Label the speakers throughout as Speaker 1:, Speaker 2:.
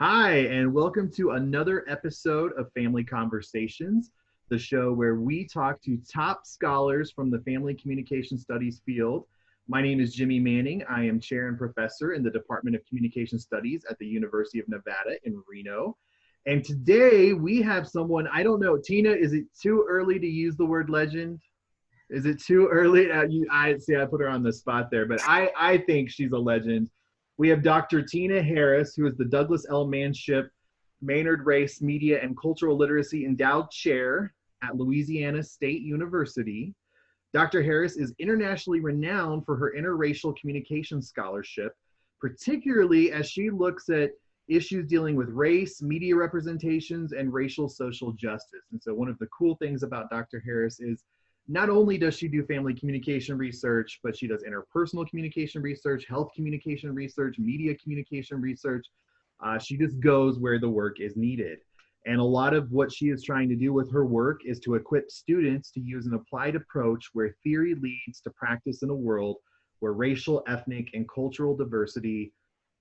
Speaker 1: Hi, and welcome to another episode of Family Conversations, the show where we talk to top scholars from the family communication studies field. My name is Jimmie Manning. I am chair and professor in the Department of Communication Studies at the University of Nevada in Reno. And today we have someone, I don't know, Tina, is it too early to use the word legend? Is it too early? I see. I put her on the spot there, but I think she's a legend. We have Dr. Tina Harris, who is the Douglas L. Manship Maynard Race Media and Cultural Literacy Endowed Chair at Louisiana State University. Dr. Harris is internationally renowned for her interracial communication scholarship, particularly as she looks at issues dealing with race, media representations, and racial social justice. And so one of the cool things about Dr. Harris is not only does she do family communication research, but she does interpersonal communication research, health communication research, media communication research. She just goes where the work is needed. And a lot of what she is trying to do with her work is to equip students to use an applied approach where theory leads to practice in a world where racial, ethnic, and cultural diversity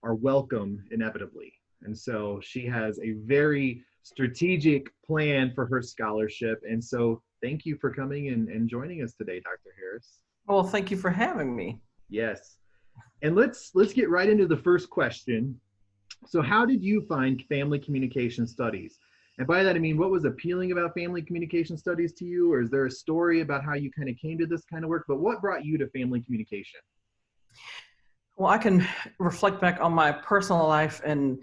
Speaker 1: are welcome inevitably. And so she has a very strategic plan for her scholarship. And so thank you for coming and joining us today, Dr. Harris.
Speaker 2: Well, thank you for having me.
Speaker 1: Yes. And let's get right into the first question. So how did you find family communication studies? And by that, I mean, what was appealing about family communication studies to you? Or is there a story about how you kind of came to this kind of work? But what brought you to family communication?
Speaker 2: Well, I can reflect back on my personal life and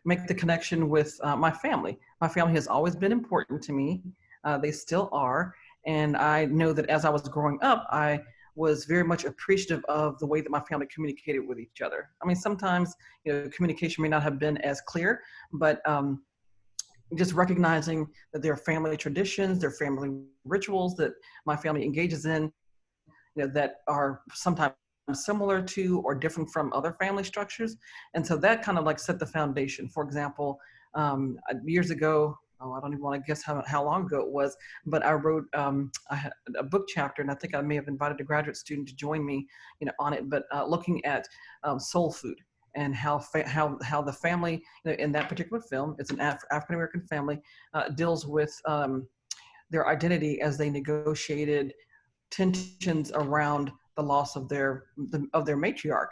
Speaker 2: make the connection with my family. My family has always been important to me. They still are. And I know that as I was growing up, I was very much appreciative of the way that my family communicated with each other. I mean, sometimes, communication may not have been as clear, but just recognizing that there are family traditions, there are family rituals that my family engages in, that are sometimes similar to or different from other family structures. And so that kind of like set the foundation. For example, years ago, I don't even want to guess how long ago it was, but I wrote I had a book chapter, and I think I may have invited a graduate student to join me, on it. But looking at soul food and how the family, in that particular film, it's an African American family, deals with their identity as they negotiated tensions around the loss of their matriarch.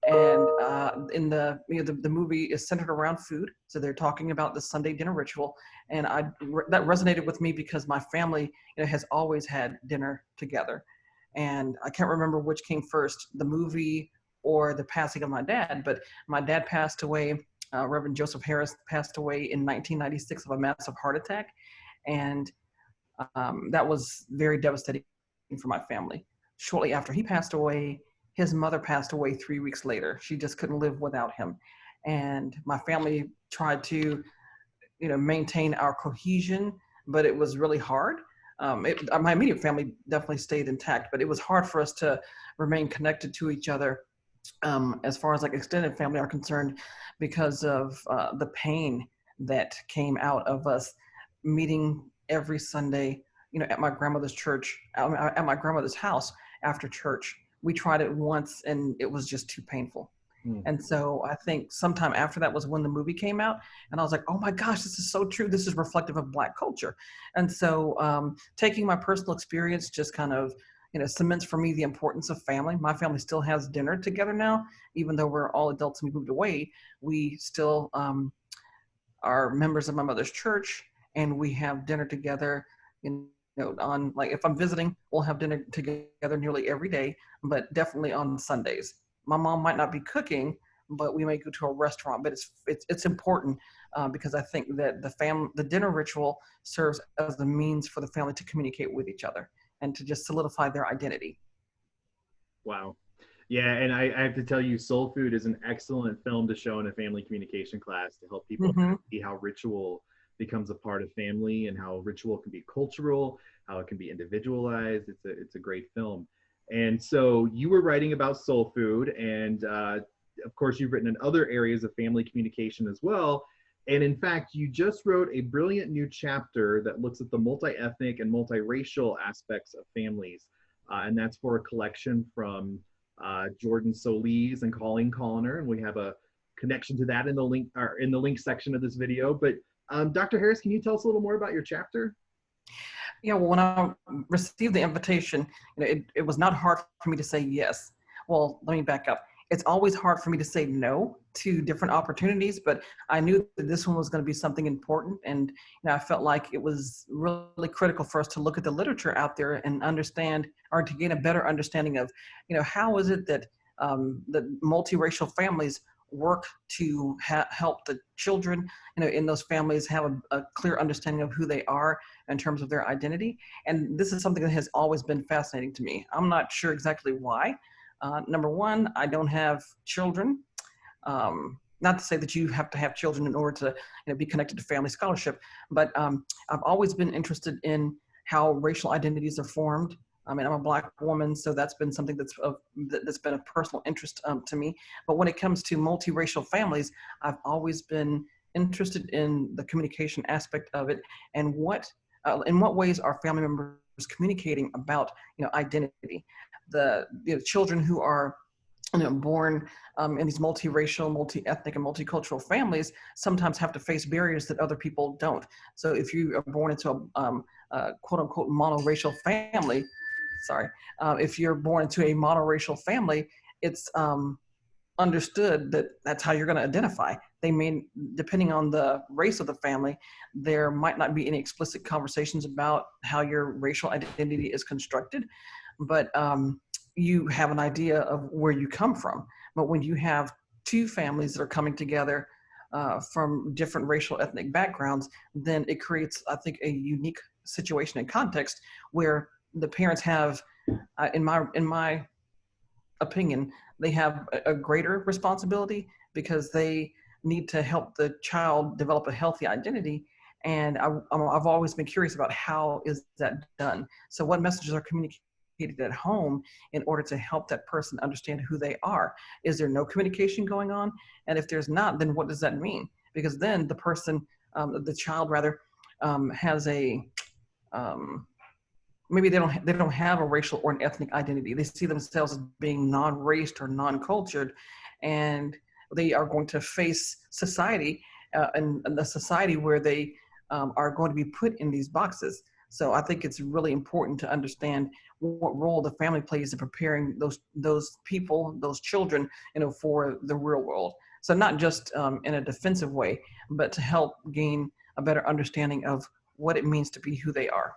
Speaker 2: And in the movie is centered around food, so they're talking about the Sunday dinner ritual, and that resonated with me because my family, has always had dinner together, and I can't remember which came first, the movie or the passing of my dad. But my dad passed away. Reverend Joseph Harris passed away in 1996 of a massive heart attack, and that was very devastating for my family. Shortly after he passed away, his mother passed away 3 weeks later. She just couldn't live without him. And my family tried to, maintain our cohesion, but it was really hard. My immediate family definitely stayed intact, but it was hard for us to remain connected to each other as far as like extended family are concerned, because of the pain that came out of us meeting every Sunday, at my grandmother's church, at my grandmother's house after church. We tried it once and it was just too painful. And so I think sometime after that was when the movie came out, and I was like, oh my gosh, this is so true. This is reflective of Black culture. And so taking my personal experience just kind of, cements for me the importance of family. My family still has dinner together now, even though we're all adults and we moved away. We still are members of my mother's church, and we have dinner together, on, like, if I'm visiting, we'll have dinner together nearly every day, but definitely on Sundays. My mom might not be cooking, but we may go to a restaurant. But it's important because I think that the dinner ritual serves as the means for the family to communicate with each other and to just solidify their identity.
Speaker 1: Wow. Yeah, and I have to tell you, Soul Food is an excellent film to show in a family communication class to help people
Speaker 2: Mm-hmm.
Speaker 1: see how ritual becomes a part of family and how ritual can be cultural, how it can be individualized. It's a great film. And so you were writing about Soul Food, and of course, you've written in other areas of family communication as well. And in fact, you just wrote a brilliant new chapter that looks at the multi-ethnic and multiracial aspects of families. And that's for a collection from Jordan Solis and Colleen Colliner. And we have a connection to that in the link or in the link section of this video. But Dr. Harris, can you tell us a little more about your chapter?
Speaker 2: Yeah, well, when I received the invitation, it was not hard for me to say yes. Well, let me back up. It's always hard for me to say no to different opportunities, but I knew that this one was going to be something important. And I felt like it was really critical for us to look at the literature out there and understand, or to gain a better understanding of, how is it that that multiracial families work to help the children, in those families have a clear understanding of who they are in terms of their identity. And this is something that has always been fascinating to me. I'm not sure exactly why. Number one, I don't have children. Not to say that you have to have children in order to be connected to family scholarship, but I've always been interested in how racial identities are formed. I mean, I'm a Black woman, so that's been something that's been of personal interest to me. But when it comes to multiracial families, I've always been interested in the communication aspect of it, and in what ways are family members communicating about identity. The children who are born in these multiracial, multi-ethnic, and multicultural families sometimes have to face barriers that other people don't. So if you are born into a quote unquote monoracial family, if you're born into a monoracial family, it's understood that that's how you're going to identify. They may, depending on the race of the family, there might not be any explicit conversations about how your racial identity is constructed, but you have an idea of where you come from. But when you have two families that are coming together from different racial ethnic backgrounds, then it creates, I think, a unique situation and context where the parents have, in my opinion, they have a greater responsibility because they need to help the child develop a healthy identity. And I've always been curious about how is that done. So what messages are communicated at home in order to help that person understand who they are? Is there no communication going on? And if there's not, then what does that mean? Because then the person, the child rather, has a maybe they don't have a racial or an ethnic identity. They see themselves as being non-raced or non-cultured, and they are going to face society and the society where they are going to be put in these boxes. So I think it's really important to understand what role the family plays in preparing those people, those children, for the real world. So not just in a defensive way, but to help gain a better understanding of what it means to be who they are.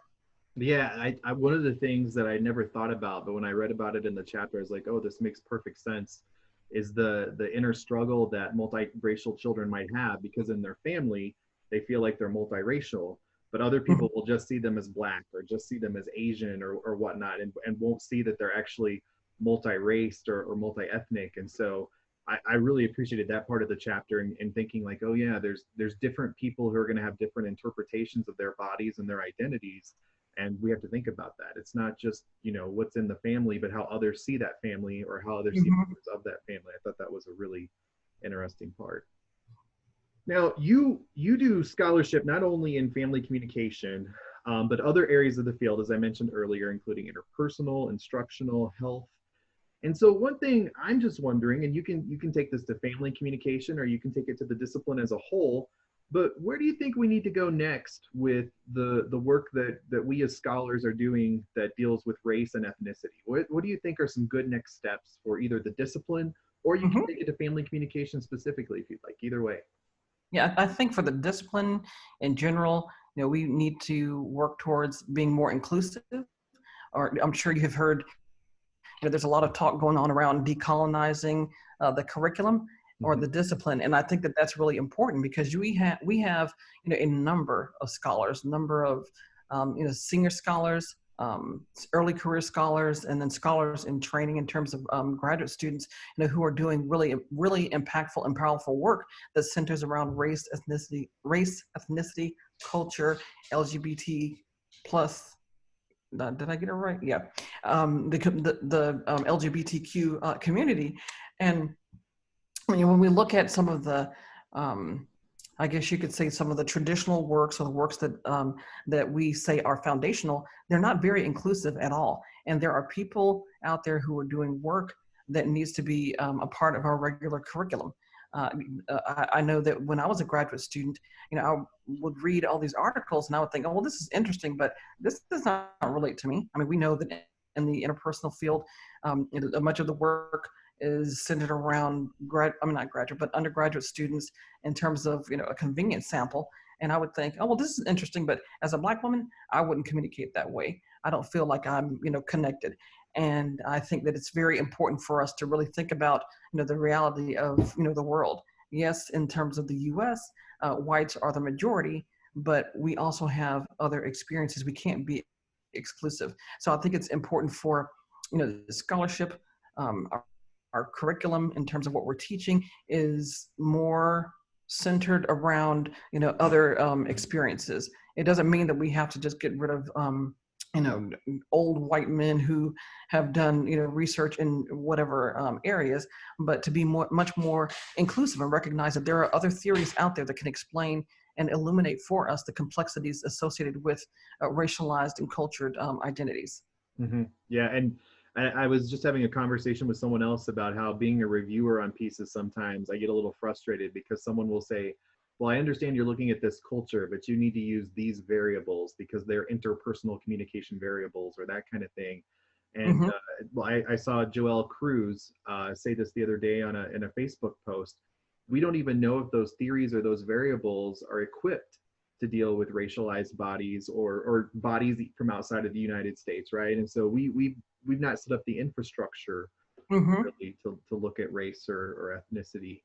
Speaker 1: Yeah, I one of the things that I never thought about, but when I read about it in the chapter, I was like, oh, this makes perfect sense, is the inner struggle that multiracial children might have, because in their family, they feel like they're multiracial, but other people will just see them as Black or just see them as Asian or whatnot, and won't see that they're actually multi-raced or multi-ethnic. And so I really appreciated that part of the chapter, and thinking like, oh yeah, there's different people who are going to have different interpretations of their bodies and their identities. And we have to think about that. It's not just, what's in the family, but how others see that family or how others see members of that family. I thought that was a really interesting part. Now, you do scholarship not only in family communication, but other areas of the field, as I mentioned earlier, including interpersonal, instructional, health. And so one thing I'm just wondering, and you can take this to family communication, or you can take it to the discipline as a whole, but where do you think we need to go next with the work that we as scholars are doing that deals with race and ethnicity? What do you think are some good next steps for either the discipline, or you can take it to family communication specifically if you'd like, either way?
Speaker 2: Yeah, I think for the discipline in general, we need to work towards being more inclusive. Or I'm sure you have heard, there's a lot of talk going on around decolonizing the curriculum or the discipline. And I think that that's really important because we have a number of scholars, number of senior scholars, early career scholars, and then scholars in training in terms of graduate students, who are doing really, really impactful and powerful work that centers around race, ethnicity, culture, LGBT plus. Did I get it right? Yeah, the LGBTQ community. And when we look at some of the, I guess you could say some of the traditional works or the works that we say are foundational, they're not very inclusive at all. And there are people out there who are doing work that needs to be a part of our regular curriculum. I know that when I was a graduate student, I would read all these articles and I would think, oh, well, this is interesting, but this does not relate to me. I mean, we know that in the interpersonal field, much of the work is centered around not graduate, but undergraduate students in terms of, a convenience sample. And I would think, oh, well, this is interesting, but as a Black woman, I wouldn't communicate that way. I don't feel like I'm, connected. And I think that it's very important for us to really think about, the reality of, the world. Yes, in terms of the U.S., whites are the majority, but we also have other experiences. We can't be exclusive. So I think it's important for, the scholarship, our curriculum in terms of what we're teaching is more centered around, other experiences. It doesn't mean that we have to just get rid of, you know, old white men who have done, research in whatever areas, but to be much more inclusive and recognize that there are other theories out there that can explain and illuminate for us the complexities associated with racialized and cultured identities.
Speaker 1: Mm-hmm. Yeah, and I was just having a conversation with someone else about how being a reviewer on pieces, sometimes I get a little frustrated because someone will say, well, I understand you're looking at this culture, but you need to use these variables because they're interpersonal communication variables or that kind of thing. And
Speaker 2: Mm-hmm.
Speaker 1: well, I saw Joelle Cruz say this the other day in a Facebook post. We don't even know if those theories or those variables are equipped to deal with racialized bodies or bodies from outside of the United States, right? And so we've not set up the infrastructure
Speaker 2: Mm-hmm.
Speaker 1: really to look at race or ethnicity.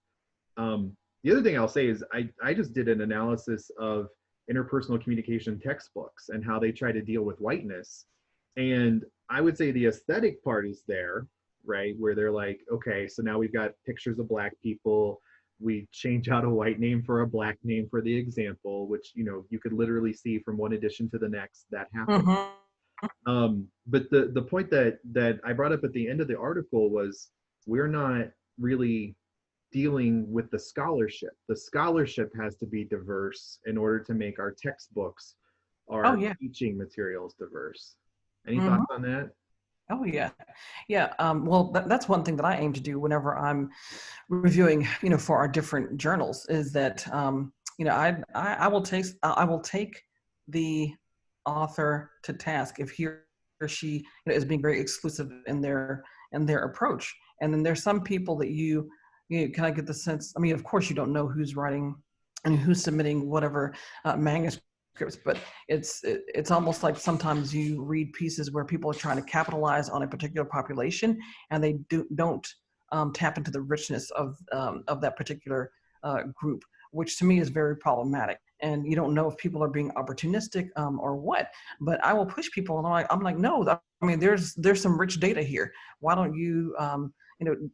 Speaker 1: The other thing I'll say is I just did an analysis of interpersonal communication textbooks and how they try to deal with whiteness. And I would say the aesthetic part is there, right? Where they're like, okay, so now we've got pictures of Black people. We change out a white name for a Black name for the example, which, you could literally see from one edition to the next that happened.
Speaker 2: Mm-hmm.
Speaker 1: But the point that I brought up at the end of the article was we're not really dealing with the scholarship. The scholarship has to be diverse in order to make our textbooks,
Speaker 2: Oh
Speaker 1: our
Speaker 2: yeah.
Speaker 1: teaching materials diverse. Any thoughts
Speaker 2: Mm-hmm.
Speaker 1: on that?
Speaker 2: Oh yeah, yeah. Well, that's one thing that I aim to do whenever I'm reviewing, for our different journals, is that I will take the author to task if he or she, is being very exclusive in their approach. And then there's some people that you kind of get the sense. I mean, of course, you don't know who's writing and who's submitting whatever manuscripts, but it's almost like sometimes you read pieces where people are trying to capitalize on a particular population and they don't tap into the richness of that particular group, which to me is very problematic. And you don't know if people are being opportunistic or what. But I will push people, and I'm like, no. I mean, there's some rich data here. Why don't you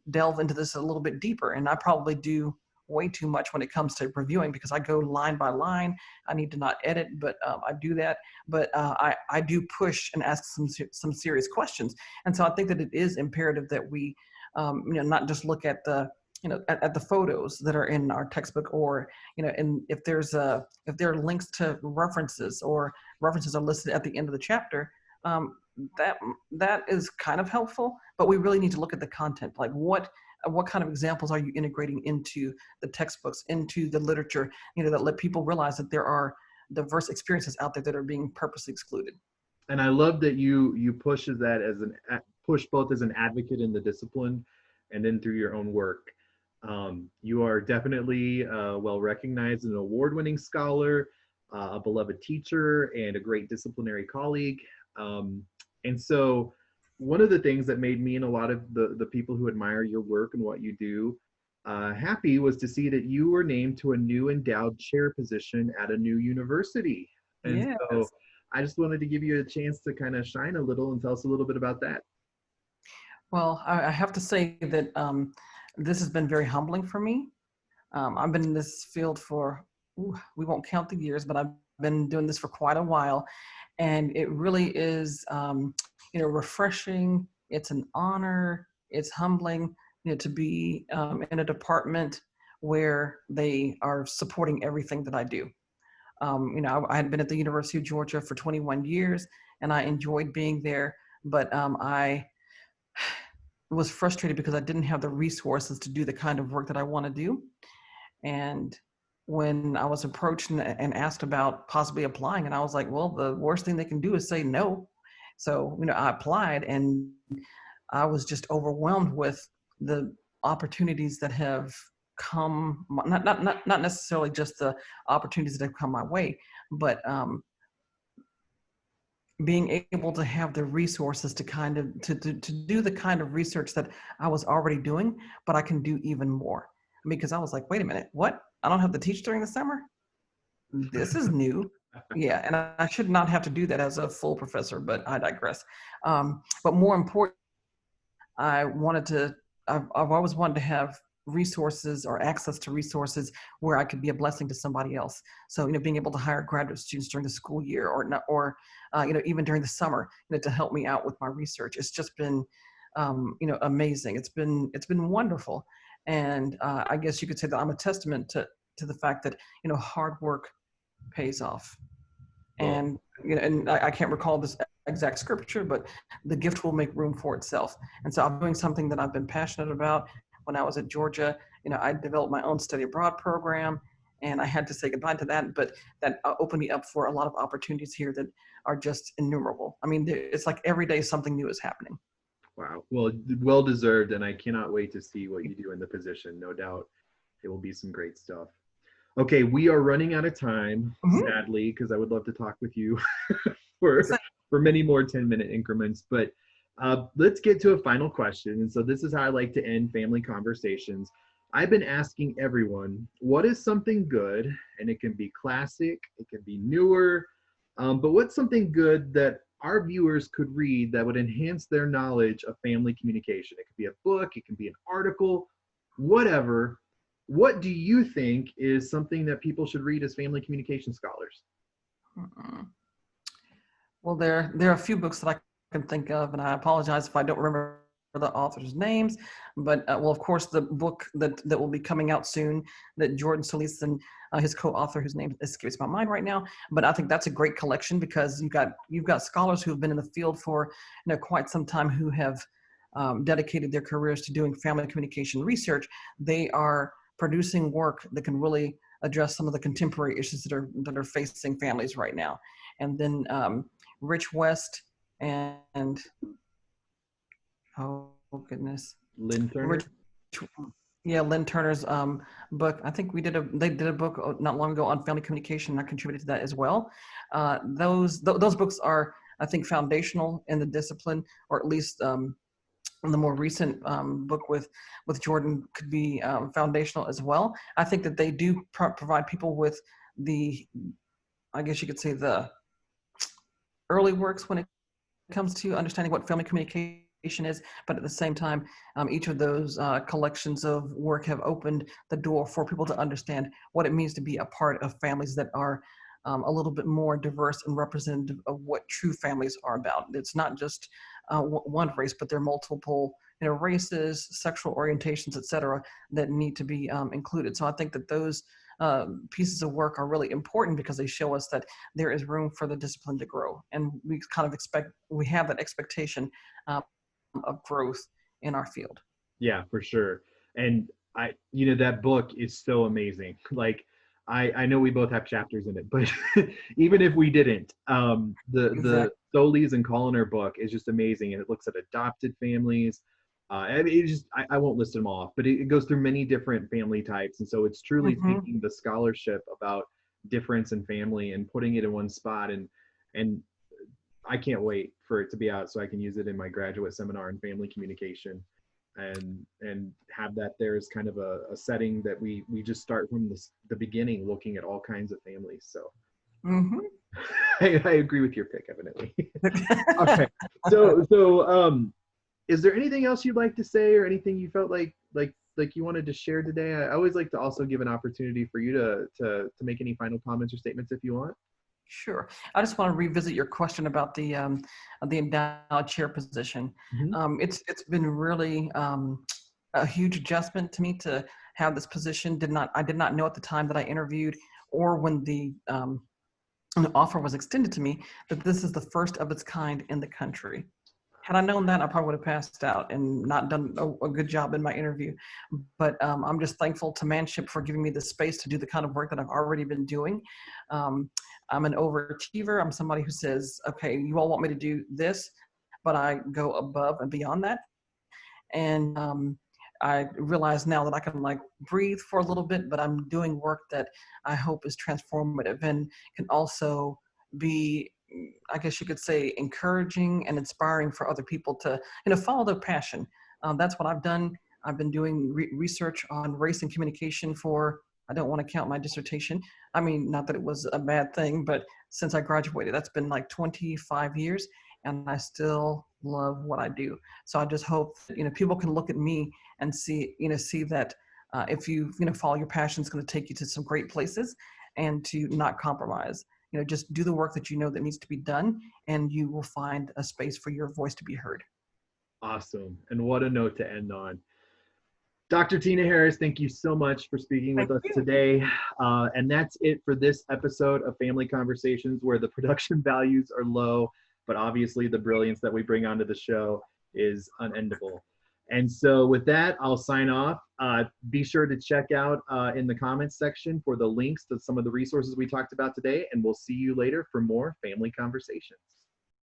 Speaker 2: delve into this a little bit deeper? And I probably do way too much when it comes to reviewing because I go line by line. I need to not edit, but I do that. But I do push and ask some serious questions. And so I think that it is imperative that we not just look at the at the photos that are in our textbook, or and if there are links to references or references are listed at the end of the chapter, that is kind of helpful. But we really need to look at the content, like what kind of examples are you integrating into the textbooks, into the literature, that let people realize that there are diverse experiences out there that are being purposely excluded.
Speaker 1: And I love that you push that as push both as an advocate in the discipline and then through your own work. You are definitely well recognized, an award-winning scholar, a beloved teacher, and a great disciplinary colleague. And so one of the things that made me and a lot of the people who admire your work and what you do happy was to see that you were named to a new endowed chair position at a new university. And
Speaker 2: Yes.
Speaker 1: so I just wanted to give you a chance to kind of shine a little and tell us a little bit about that.
Speaker 2: Well, I have to say that this has been very humbling for me. I've been in this field for, we won't count the years, but I've been doing this for quite a while. And it really is, refreshing. It's an honor. It's humbling, to be in a department where they are supporting everything that I do. I had been at the University of Georgia for 21 years, and I enjoyed being there. But was frustrated because I didn't have the resources to do the kind of work that I want to do. And when I was approached and asked about possibly applying, and I was like, well, the worst thing they can do is say no. So, I applied, and I was just overwhelmed with the opportunities that have come, not necessarily just the opportunities that have come my way, but being able to have the resources to kind of to do the kind of research that I was already doing, but I can do even more. Because I was like, wait a minute, what? I don't have to teach during the summer? This is new. Yeah, and I should not have to do that as a full professor, but I digress. But more important, I've always wanted to have resources or access to resources where I could be a blessing to somebody else. So, being able to hire graduate students during the school year or not, or, even during the summer, to help me out with my research. It's just been, amazing. It's been wonderful. And I guess you could say that I'm a testament to the fact that, hard work pays off. And and I can't recall this exact scripture, but the gift will make room for itself. And so I'm doing something that I've been passionate about. When I was at Georgia, I developed my own study abroad program, and I had to say goodbye to that. But that opened me up for a lot of opportunities here that are just innumerable. I mean, it's like every day something new is happening.
Speaker 1: Wow. Well deserved, and I cannot wait to see what you do in the position. No doubt it will be some great stuff. Okay, we are running out of time, sadly, because I would love to talk with you for many more 10-minute increments. But let's get to a final question. And so this is how I like to end family conversations. I've been asking everyone, what is something good? And it can be classic, it can be newer, but what's something good that our viewers could read that would enhance their knowledge of family communication? It could be a book, it can be an article, whatever. What do you think is something that people should read as family communication scholars?
Speaker 2: Well, there are a few books that I can think of, and I apologize if I don't remember the authors' names, but of course, the book that will be coming out soon that Jordan Solis and his co-author, whose name escapes my mind right now, but I think that's a great collection because you've got scholars who have been in the field for quite some time who have dedicated their careers to doing family communication research. They are producing work that can really address some of the contemporary issues that are facing families right now. And then Rich West and oh goodness,
Speaker 1: Lynn Turner.
Speaker 2: Lynn Turner's book. I think they did a book not long ago on family communication. I contributed to that as well. Those books are, I think, foundational in the discipline, or at least the more recent book with Jordan could be foundational as well. I think that they do provide people with I guess you could say, the early works when it comes to understanding what family communication is, but at the same time, each of those collections of work have opened the door for people to understand what it means to be a part of families that are a little bit more diverse and representative of what true families are about. It's not just one race, but there are multiple races, sexual orientations, etc., that need to be included. So I think that those pieces of work are really important because they show us that there is room for the discipline to grow, and we have that expectation of growth in our field.
Speaker 1: Yeah, for sure. And that book is so amazing. Like, I know we both have chapters in it, but even if we didn't, the Solis and Colliner book is just amazing, and it looks at adopted families. I won't list them off, but it goes through many different family types, and so it's truly taking the scholarship about difference in family and putting it in one spot. And I can't wait for it to be out so I can use it in my graduate seminar in family communication. And have that there as kind of a setting that we just start from the beginning, looking at all kinds of families. So I agree with your pick, evidently. Okay, so is there anything else you'd like to say, or anything you felt like you wanted to share today? I always like to also give an opportunity for you to make any final comments or statements if you want.
Speaker 2: Sure. I just want to revisit your question about the endowed chair position. It's been really a huge adjustment to me to have this position. I did not know at the time that I interviewed, or when the offer was extended to me, that this is the first of its kind in the country. Had I known that, I probably would have passed out and not done a good job in my interview. But I'm just thankful to Manship for giving me the space to do the kind of work that I've already been doing. Um, I'm an overachiever. I'm somebody who says, okay, you all want me to do this, but I go above and beyond that. And I realize now that I can like breathe for a little bit, but I'm doing work that I hope is transformative and can also be, I guess you could say, encouraging and inspiring for other people to, follow their passion. That's what I've done. I've been doing research on race and communication for, I don't want to count my dissertation. I mean, not that it was a bad thing, but since I graduated, that's been like 25 years, and I still love what I do. So I just hope that, people can look at me and see that if you, follow your passion, it's going to take you to some great places, and to not compromise. Just do the work that that needs to be done, and you will find a space for your voice to be heard.
Speaker 1: Awesome. And what a note to end on. Dr. Tina Harris, thank you so much for speaking with us today. And that's it for this episode of Family Conversations, where the production values are low, but obviously the brilliance that we bring onto the show is unendable. And so with that, I'll sign off. Be sure to check out in the comments section for the links to some of the resources we talked about today, and we'll see you later for more Family Conversations.